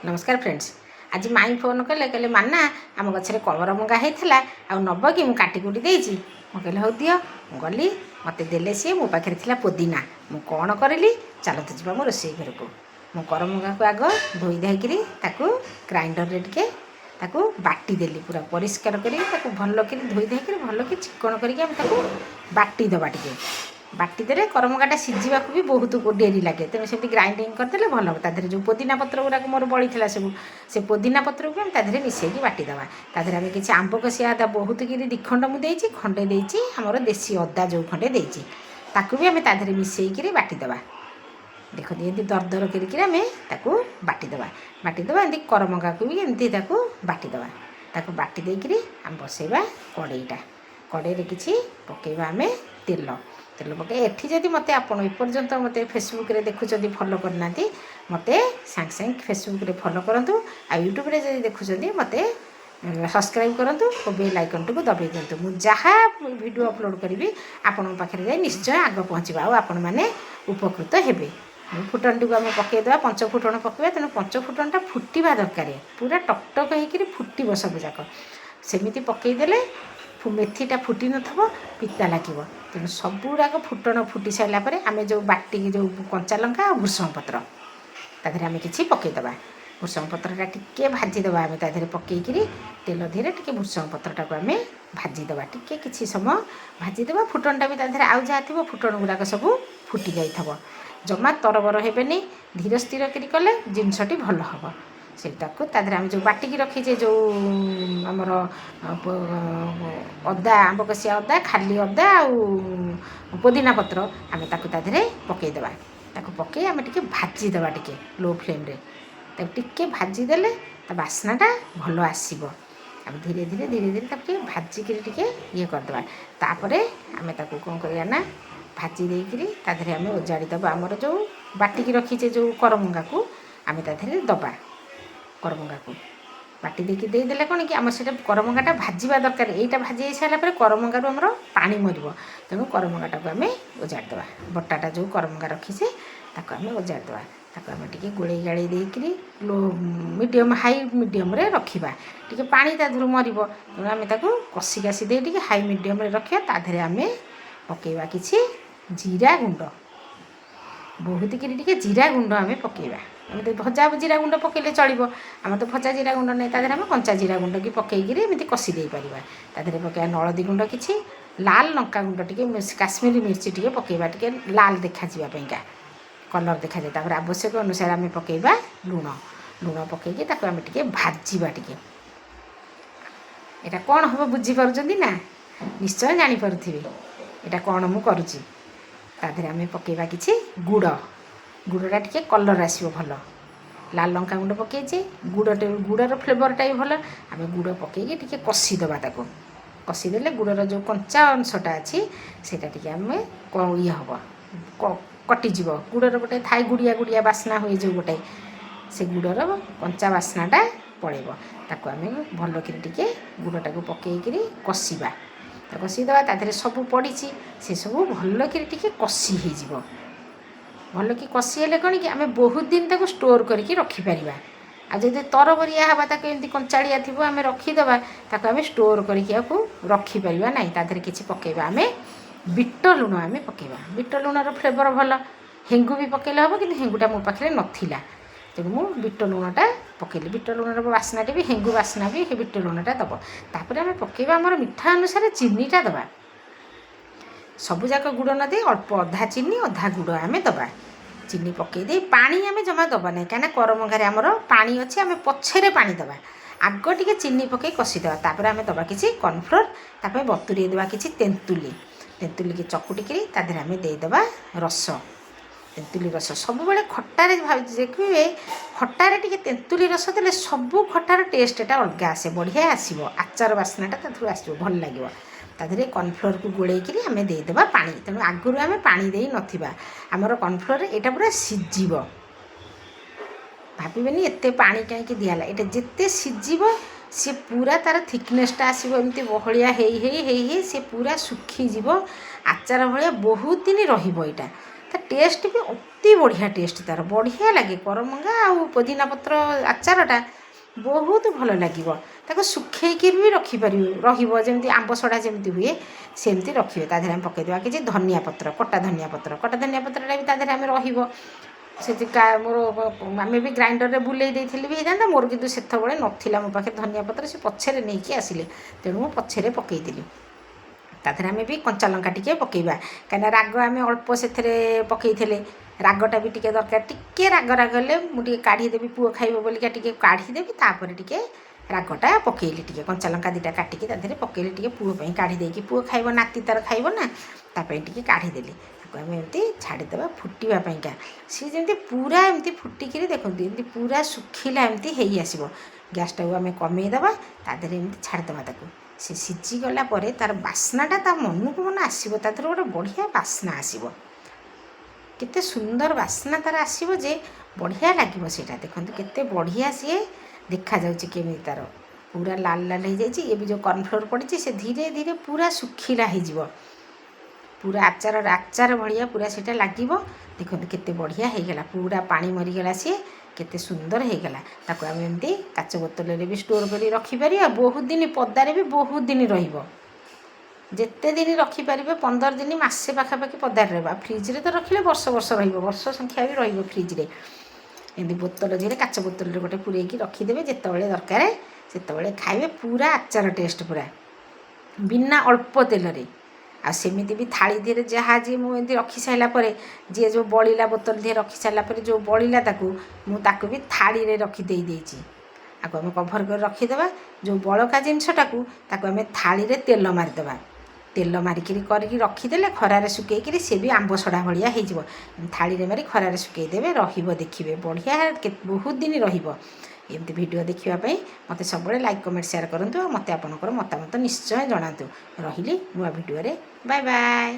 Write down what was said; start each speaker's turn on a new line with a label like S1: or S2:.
S1: नमस्कार फ्रेंड्स। आज my phone कले कहले माना आम गचर करमंगा होता आउ नब कि मुझे काटिकुटी देती मुझे हौ दियो गली मत देले सी मो पाखे थी पुदीना मु कौन करी चल तो जा मो रोसे घर को मु करमंगा को आग धोई धाई ग्राइंडर टे बाटीदेली पूरा परिष्कार कर भल कि धोई धाई भल कि चिकन करके बाटी दबा टे बाटीदेले करमंगाटा सीझा भी बहुत डेरी लगे तेणु से ग्राइंडिंग करदे भल हम तादेह जो पुदीना पत्र गुराक मोर बड़ी सब से पुदीना पत्र को तादेह मिसेक बाटीदे तादेह आम किसी आंब कषिया अदा बहुत कि दिखंड मुझे खंडे देती आमर देसी अदा जो खंडे देती ताकू भी आम तादेह मिसेक बाटीदे देख एमती दरदर करके बाटीदे एमती करमंगा को भी एमती बाटीदे बाटी देकर आम बसैबा कड़ईटा कड़ई किसी पकईबा आम तेल तेल पकई एठी जदि मत आपड़ एपर्यंत मत फेसबुक रे देखुं फॉलो करना मत सांगे सांगे फेसबुक रे फॉलो करूँ आ यूट्यूब रे जब देखुं मत सब्सक्राइब करूँ और बेल आइकन को दबाई दिंतु मुझे जहाँ वीडियो अपलोड करी आपण पाखे जाए निश्चय आग पहुँचवा आपण मैंने उपकृत हेबे फुटन टी आम पकईदे पंच फुटन पकड़ा तेणु पंच फुटनटा फुटवा दरकार पूरा टकटक होकर फुटब सबजाक सेमती पकईदे मेथीटा फुटी न पिता लगे तेणु सबुराक फुटन फुटी सारापर आम जो बाटी जो कंचा लंका और भूसंग पत्र तादेह आम कि पकईदे भूसंग पत्रटा टिके भाजीदे आम तादेह पकईकि तेल धीरे टिके भूसंग पत्रटा को आम भाजीदे टिके किसी समय भाजीदे फुटनटा भी तादेह आउ जहाँ थी फुटन गुराक सब फुटी जाइए जमा तरबर हेबेनी धीर स्थिर कले जिनसटी भल हम सेटा को तादेह आम जो बाटिकी रखीचे जो आमर अदा आंब कषिया अदा खाली अदा आ पुदीना पत्र आम तादेह पकईदे पकई आम टे भाजीदे टे लो फ्लेम टे भाजीदेले बास्नाटा भल आसब आम धीरे धीरे धीरे धीरे तक भाजिक ये करदे तापर आम कौन करना भाजी देकर तादेह आम ओजाड़ीदे आमर जो बाटिकी रखीचे जो करमंगा को आम तादेह दबा करमंगा को बाटी देकी देदेले कौन कि आम से करमंगाटा भाजवा दरकार यहीटा भाजी सारापर करमंगार आमर पानी मर तेणु करमंगाटा को आम ओजाड़ीदे बटाटा जो करमंगा रखीचे ताको आम ओजाड़ीदे आम टे गोले गाड़ी देकर लो मीडियम हाई मीडियम रखा टे पानी तादर मर तेणु आम कषि कासी दे टे हाई मीडियम रखा तादेह आम पकईवा किसी जीरा गुंड बहुत कि जीरा गुंड आम पकईवा आम तो भजा जीरा गुंड पकईले चलो आम तो भजा जीरा गुंड नहीं तादेह आम कंचा जीरा गुंड की पकईकि एमती कषि दे पार तादेह पकईवा नलदी गुंड किसी लाल लंका गुंड टे काश्मीरी मिर्ची टे पकईवा टे लाल देखा जावाईका कलर देखा जाए तापर आवश्यक अनुसार आम पकईवा लुण लुण पकईकि आम टे भाजवा टे यहाँ कौन हम बुझीपार ना निश्चय जानीपे यहाँ कौन मु करुच्ची तादेह आम पकईवा किसी गुड़ गुड़टा टे कलर आसो भल लाल लंका गुंड पकईचे गुड़र फ्लेवरटा भी भल आम गुड़ पकईकि टे कषिदे कषिदेले गुड़र जो कंचा अंशटा अच्छी से आम ये हम कटिज गुड़र गोटे थाई गुड़िया गुड़िया बास्ना हुए जो गोटे से गुड़र कंचा बास्नाटा पड़ेब ताको आम भल कि गुड़टा को पकईकि कषिबा कषिदे तादेह सब पड़ी से सब भल कि कषि हो भल कि कषि हेले कौन कि आम बहुत दिन तक स्टोर करके रखिपर आ जब तरबरिया हवा एमती कंचाड़िया थी आम रखीदे आम स्टोर करके रखिपर ना तादेह किसी पकईवा आम बीट लुण आम पकईवा बीट लुणर फ्लेवर भल हेंगु भी पकईले हम कि हेंगुटा मो पाखे नाला तेणु मुझे बीट लुणटा पकईली बीट लुणर बास्नाटे भी हेंगु बास्ना भी बीट लुणटा दब तापर आम पकईवा आमर मिठा अनुसार चीनीटा दबा सबुजाक गुड़ न दे अल्प अधा चीनी अधा गुड़ आम दबा चीनी पकईदे पानी आम जमा दबा ना कहीं करमंगारे आमर पानी अच्छे आम पछरे पानी दबा आग टे चीनी पकई कषिदे तापर आम दबा किसी कॉर्नफ्लोर तापर बतुरी देवा किसी तेंतुली तेंतुली की चकुटिकी तादेह आम देदेबा रस तेंतुली रस सब बड़े खटारे देखिए खटारे टे तेंतुली रस देले सबू खटार टेस्टा अलग आसे बढ़िया आसो आचार बास्नाटा तादर आसो भल लगे तादेह कॉर्नफ्लोर को गोलेकि आम देदेबा पानी तेणु आगुरी आम पानी दे नथिबा आमर कॉर्नफ्लोर यहाँ पूरा सीझिब भावेनि एत पानी कहीं दिहला ये जिते सीझिब सी पूरा तार थिकनेसटा आसो एमती बहलिया सी पूरा सुखीज आचार भाया बहुत दिन रहा ତା ଟେଷ୍ଟ ବି ଅତି ବଢ଼ିଆ ଟେଷ୍ଟ ତା'ର ବଢ଼ିଆ ଲାଗେ। କରମଙ୍ଗା ଆଉ ପୋଦିନା ପତ୍ର ଆଚାରଟା ବହୁତ ଭଲ ଲାଗିବ। ତାକୁ ଶୁଖେଇକିରି ବି ରଖିପାରିବେ, ରହିବ ଯେମିତି ଆମ୍ବ ସଢ଼ା ଯେମିତି ହୁଏ ସେମିତି ରଖିବେ। ତା ଦେହରେ ଆମେ ପକାଇଦେବା କିଛି ଧନିଆ ପତ୍ର, କଟା ଧନିଆ ପତ୍ରଟା ବି ତା ଦେହରେ ଆମେ ରହିବ। ସେଠି ମୋର ଆମେ ବି ଗ୍ରାଇଣ୍ଡରରେ ବୁଲେଇ ଦେଇଥିଲି ବି ହେଇଥାନ୍ତା, ମୋର କିନ୍ତୁ ସେତେବେଳେ ନଥିଲା ମୋ ପାଖରେ ଧନିଆ ପତ୍ର, ସେ ପଛରେ ନେଇକି ଆସିଲେ, ତେଣୁ ମୁଁ ପଛରେ ପକାଇଦେଲି। ତା ଦେହରେ ଆମେ ବି କଞ୍ଚା ଲଙ୍କା ଟିକେ ପକାଇବା, କାହିଁକିନା ରାଗ ଆମେ ଅଳ୍ପ ସେଥିରେ ପକାଇଥିଲେ, ରାଗଟା ବି ଟିକେ ଦରକାର। ଟିକେ ରାଗ ହେଲେ ମୁଁ ଟିକେ କାଢ଼ିଦେବି, ପୁଅ ଖାଇବ ବୋଲିକା ଟିକେ କାଢ଼ିଦେବି, ତାପରେ ଟିକେ ରାଗଟା ପକାଇଲି, ଟିକେ କଞ୍ଚା ଲଙ୍କା ଦୁଇଟା କାଟିକି ତା ଦେହରେ ପକାଇଲି, ଟିକେ ପୁଅ ପାଇଁ କାଢ଼ି ଦେଇକି, ପୁଅ ଖାଇବ, ନାତି ତା'ର ଖାଇବ ନା, ତା ପାଇଁ ଟିକେ କାଢ଼ିଦେଲି। ତାକୁ ଆମେ ଏମିତି ଛାଡ଼ିଦେବା ଫୁଟିବା ପାଇଁକା। ସିଏ ଯେମିତି ପୁରା ଏମିତି ଫୁଟିକିରି ଦେଖନ୍ତୁ ଏମିତି ପୁରା ଶୁଖିଲା ଏମିତି ହେଇ ଆସିବ। ଗ୍ୟାସ୍ଟାକୁ ଆମେ କମେଇଦେବା, ତା ଦେହରେ ଏମିତି ଛାଡ଼ିଦେବା ତାକୁ। ସେ ସିଝିଗଲା ପରେ ତା'ର ବାସ୍ନାଟା ତା ମନକୁ ମନ ଆସିବ, ତା ଦେହରେ ଗୋଟେ ବଢ଼ିଆ ବାସ୍ନା ଆସିବ। କେତେ ସୁନ୍ଦର ବାସ୍ନା ତା'ର ଆସିବ ଯେ ବଢ଼ିଆ ଲାଗିବ ସେଇଟା। ଦେଖନ୍ତୁ କେତେ ବଢ଼ିଆ ସିଏ ଦେଖାଯାଉଛି, କେମିତି ତା'ର ପୁରା ଲାଲ ଲାଲ ହେଇଯାଇଛି। ଏବେ ଯେଉଁ କର୍ଣ୍ଣଫ୍ଲୋର୍ ପଡ଼ିଛି ସେ ଧୀରେ ଧୀରେ ପୁରା ଶୁଖିଲା ହେଇଯିବ, ପୁରା ଆଚାର ଭଳିଆ ପୁରା ସେଇଟା ଲାଗିବ। ଦେଖନ୍ତୁ କେତେ ବଢ଼ିଆ ହେଇଗଲା, ପୁରା ପାଣି ମରିଗଲା, ସିଏ କେତେ ସୁନ୍ଦର ହେଇଗଲା। ତାକୁ ଆମେ ଏମିତି କାଚ ବୋତଲରେ ବି ଷ୍ଟୋର୍ କରି ରଖିପାରିବା, ବହୁତ ଦିନ ପଦାରେ ବି ବହୁତ ଦିନ ରହିବ। ଯେତେ ଦିନ ରଖିପାରିବେ, 15 ଦିନ ମାସେ ପାଖାପାଖି ପଦାରେ ରହିବ। ଫ୍ରିଜ୍ରେ ତ ରଖିଲେ ବର୍ଷ ରହିବ, ବର୍ଷ ସଂଖ୍ୟା ବି ରହିବ ଫ୍ରିଜ୍ରେ। ଏମିତି ବୋତଲ ଦେହରେ କାଚ ବୋତଲରେ ଗୋଟେ ପୂରେଇକି ରଖିଦେବେ, ଯେତେବେଳେ ଦରକାର ସେତେବେଳେ ଖାଇବେ। ପୁରା ଆଚାର ଟେଷ୍ଟ, ପୁରା ବିନା ଅଳ୍ପ ତେଲରେ। ଆଉ ସେମିତି ବି ଥାଳି ଦେହରେ ଯାହା ଯିଏ ମୁଁ ଏମିତି ରଖି ସାରିଲା ପରେ, ଯିଏ ଯେଉଁ ବଳିଲା ବୋତଲ ଦେହରେ ରଖି ସାରିଲା ପରେ ଯେଉଁ ବଳିଲା ମୁଁ ତାକୁ ବି ଥାଳିରେ ରଖି ଦେଇଛି। ଆକୁ ଆମେ କଭର୍ କରି ରଖିଦେବା। ଯେଉଁ ବଳକା ଜିନିଷଟାକୁ ତାକୁ ଆମେ ଥାଳିରେ ତେଲ ମାରିଦେବା, ତେଲ ମାରିକିରି କରିକି ରଖିଦେଲେ ଖରାରେ ଶୁଖେଇକିରି ସେ ବି ଆମ୍ବ ସଢ଼ା ଭଳିଆ ହେଇଯିବ। ଥାଳିରେ ମାରି ଖରାରେ ଶୁଖେଇଦେବେ, ରହିବ, ଦେଖିବେ ବଢ଼ିଆ ବହୁତ ଦିନ ରହିବ। ଏମିତି ଭିଡ଼ିଓ ଦେଖିବା ପାଇଁ ମୋତେ ସବୁବେଳେ ଲାଇକ୍, କମେଣ୍ଟ, ସେୟାର କରନ୍ତୁ, ଆଉ ମୋତେ ଆପଣଙ୍କର ମତାମତ ନିଶ୍ଚୟ ଜଣାନ୍ତୁ। ରହିଲି, ନୂଆ ଭିଡ଼ିଓରେ, ବାଏ ବାଏ।